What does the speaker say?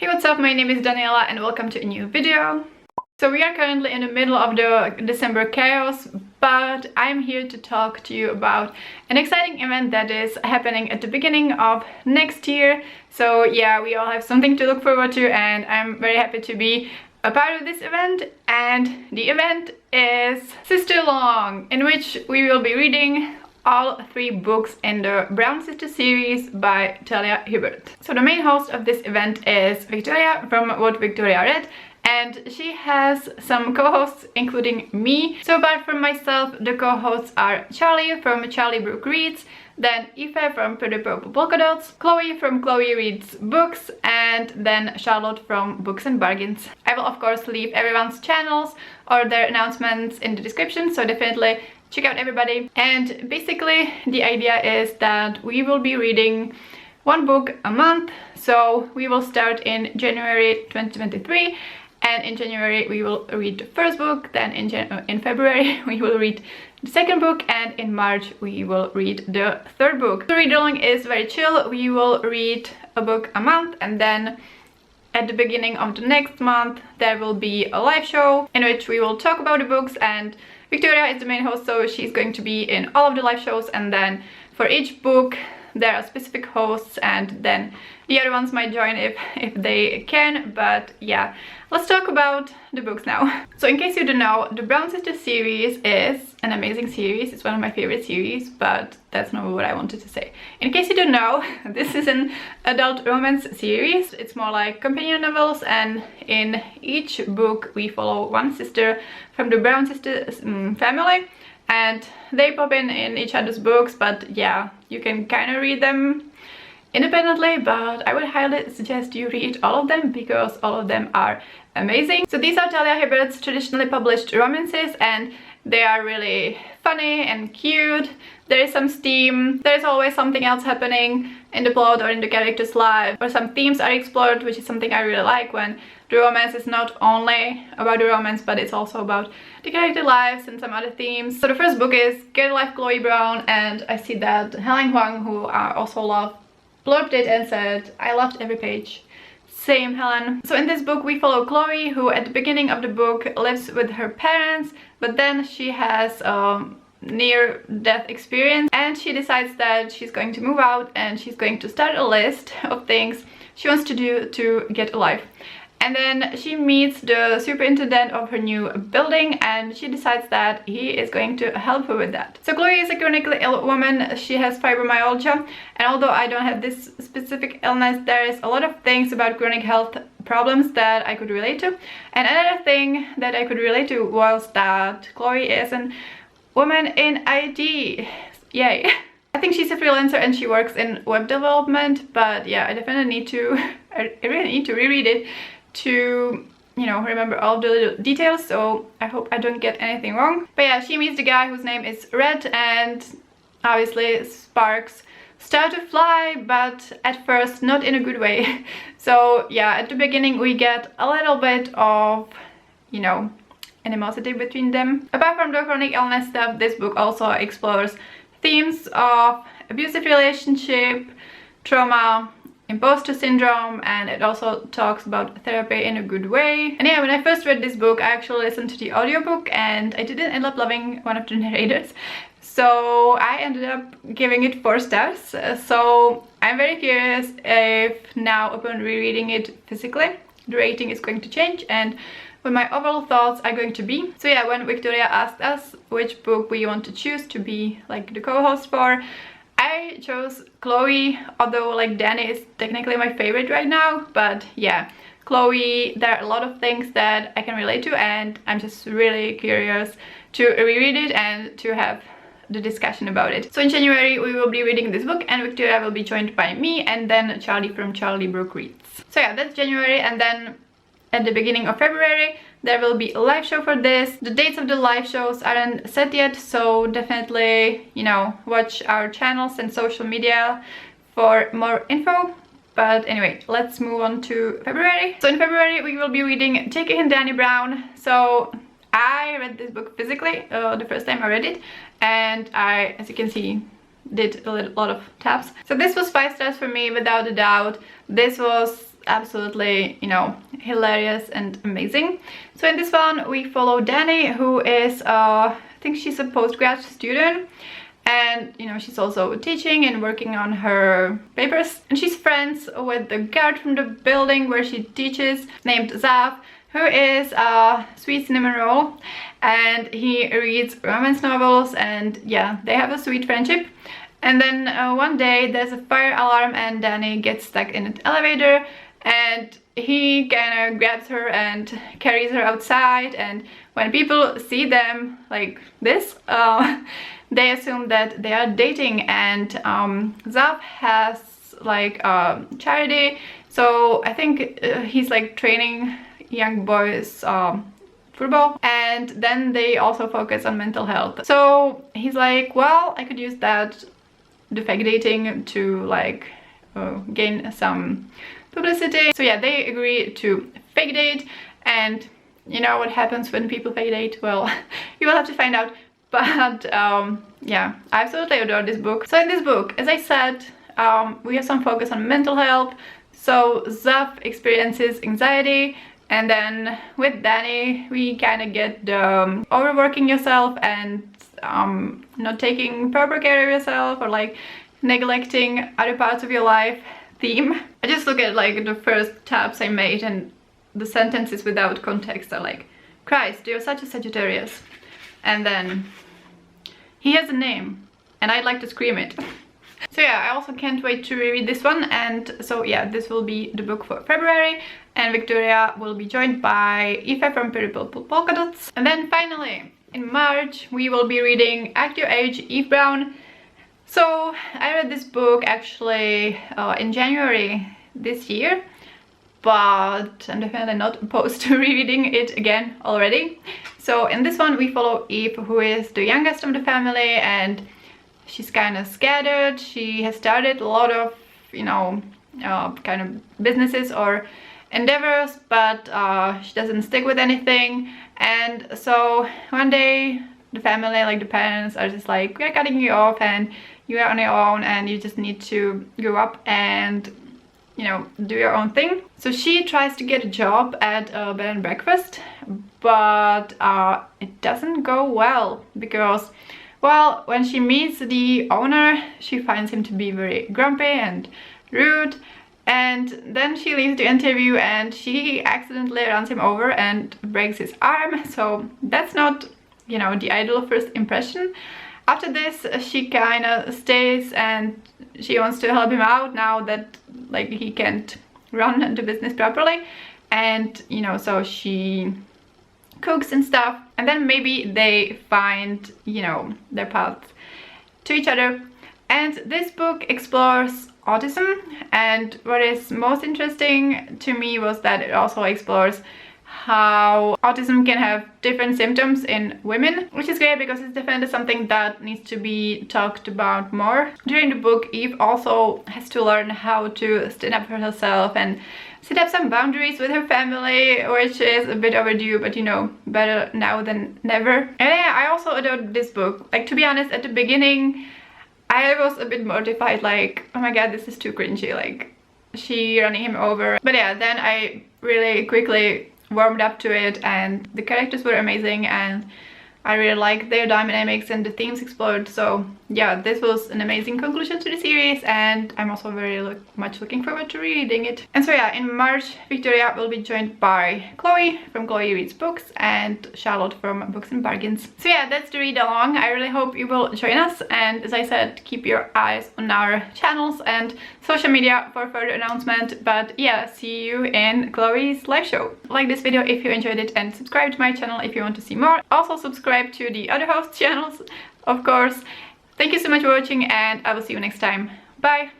Hey, what's up? My name is Daniela and welcome to a new video. So we are currently in the middle of the December chaos, but I'm here to talk to you about an exciting event that is happening at the beginning of next year. So yeah, we all have something to look forward to and I'm very happy to be a part of this event. And the event is Sisteralong, in which we will be reading all 3 books in the Brown Sisters series by Talia Hibbert. So the main host of this event is Victoria from What Victoria Read, and she has some co-hosts including me. So apart from myself, the co-hosts are Charlie from Charlie Brooke Reads, then Aoife from Pretty Purple Polka Dots, Chloe from Chloe Reads Books, and then Charlotte from Books and Bargains. I will of course leave everyone's channels or their announcements in the description, so definitely check out everybody. And basically the idea is that we will be reading 1 book a month. So we will start in January 2023, and in January we will read the first book, then in February we will read the second book, and in March we will read the third book. The read along is very chill. We will read a book a month, and then at the beginning of the next month there will be a live show in which we will talk about the books, and Victoria is the main host, so she's going to be in all of the live shows, and then for each book there are specific hosts, and then the other ones might join if they can. But yeah, let's talk about the books now. So in case you don't know, the Brown Sisters series is an amazing series. It's one of my favorite series, but that's not what I wanted to say. In case you don't know, this is an adult romance series. It's more like companion novels, and in each book we follow one sister from the Brown Sisters family, and they pop in each other's books. But yeah, you can kind of read them independently, but I would highly suggest you read all of them because all of them are amazing. So these are Talia Hibbert's traditionally published romances, and they are really funny and cute. There is some steam, there is always something else happening in the plot or in the character's life, or some themes are explored, which is something I really like, when the romance is not only about the romance but it's also about the character lives and some other themes. So the first book is Get a Life, Chloe Brown, and I see that Helen Huang, who I also love, blurbed it and said, "I loved every page." Same, Helen. So in this book we follow Chloe, who at the beginning of the book lives with her parents, but then she has near-death experience and she decides that she's going to move out and she's going to start a list of things she wants to do to get a life. And then she meets the superintendent of her new building, and she decides that he is going to help her with that. So Chloe is a chronically ill woman. She has fibromyalgia, and although I don't have this specific illness, there is a lot of things about chronic health problems that I could relate to. And another thing that I could relate to was that Chloe is a woman in IT. Yay! I think she's a freelancer and she works in web development, but yeah, I definitely need to, I really need to reread it to, you know, remember all the little details, so I hope I don't get anything wrong. But yeah, she meets the guy whose name is Red, and obviously sparks start to fly, but at first not in a good way. So yeah, at the beginning we get a little bit of, you know, animosity between them. Apart from the chronic illness stuff, this book also explores themes of abusive relationship, trauma, imposter syndrome, and it also talks about therapy in a good way. And yeah, when I first read this book I actually listened to the audiobook and I didn't end up loving one of the narrators, so I ended up giving it 4 stars. So I'm very curious if now upon rereading it physically the rating is going to change and what my overall thoughts are going to be. So yeah, when Victoria asked us which book we want to choose to be like the co-host for, I chose Chloe, although like Dani is technically my favorite right now, but yeah, Chloe, there are a lot of things that I can relate to, and I'm just really curious to reread it and to have the discussion about it. So in January we will be reading this book, and Victoria will be joined by me and then Charlie from Charlie Brooke Reads. So yeah, that's January, and then at the beginning of February there will be a live show for this. The dates of the live shows aren't set yet, so definitely, you know, watch our channels and social media for more info. But anyway, let's move on to February. So in February we will be reading J.K. and Dani Brown. So I read this book physically the first time I read it, and I, as you can see, did a lot of taps. So this was 5 stars for me without a doubt. This was absolutely, you know, hilarious and amazing. So in this one we follow Dani, who is I think she's a postgrad student, and you know, she's also teaching and working on her papers, and she's friends with the guard from the building where she teaches, named Zav, who is a sweet cinnamon roll, and he reads romance novels, and yeah, they have a sweet friendship. And then one day there's a fire alarm and Dani gets stuck in an elevator, and he kind of grabs her and carries her outside, and when people see them like this, they assume that they are dating. And Zav has like a charity, so I think he's like training young boys football, and then they also focus on mental health. So he's like, well, I could use that, the fake dating, to like gain some publicity. So yeah, they agree to fake date, and you know what happens when people fake date? Well, you will have to find out. But yeah, I absolutely adore this book. So in this book, as I said, we have some focus on mental health. So Zav experiences anxiety, and then with Dani we kind of get the overworking yourself and not taking proper care of yourself, or like neglecting other parts of your life theme. I just look at like the first tabs I made, and the sentences without context are like, Christ, you're such a Sagittarius. And then, he has a name and I'd like to scream it. So yeah, I also can't wait to reread this one. And so yeah, this will be the book for February, and Victoria will be joined by Aoife from Pretty Purple Polka Dots. And then finally, in March, we will be reading Act Your Age, Dani Brown. So I read this book actually in January this year, but I'm definitely not opposed to rereading it again already. So in this one we follow Eve, who is the youngest of the family, and she's kind of scattered. She has started a lot of, you know, kind of businesses or endeavors, but she doesn't stick with anything. And so one day the family, like the parents, are just like, we're cutting you off and you are on your own and you just need to grow up and, you know, do your own thing. So she tries to get a job at a bed and breakfast, but it doesn't go well because, well, when she meets the owner, she finds him to be very grumpy and rude. And then she leaves the interview and she accidentally runs him over and breaks his arm. So that's not, you know, the ideal first impression. After this, she kind of stays and she wants to help him out now that, like, he can't run the business properly. And, you know, so she cooks and stuff. And then maybe they find, you know, their paths to each other. And this book explores autism, and what is most interesting to me was that it also explores how autism can have different symptoms in women, which is great because it's definitely something that needs to be talked about more. During the book, Eve also has to learn how to stand up for herself and set up some boundaries with her family, which is a bit overdue, but you know, better now than never. And yeah, I also adored this book. Like, to be honest, at the beginning I was a bit mortified, like, oh my god, this is too cringy, like, she running him over. But yeah, then I really quickly warmed up to it, and the characters were amazing, and I really liked their dynamics and the themes explored. So yeah, this was an amazing conclusion to the series, and I'm also very much looking forward to reading it. And so yeah, in March, Victoria will be joined by Chloe from Chloe Reads Books and Charlotte from Books and Bargains. So yeah, that's the read along. I really hope you will join us, and as I said, keep your eyes on our channels and social media for further announcement. But yeah, see you in Chloe's live show. Like this video if you enjoyed it, and subscribe to my channel if you want to see more. Also subscribe to the other host channels, of course. Thank you so much for watching, and I will see you next time. Bye!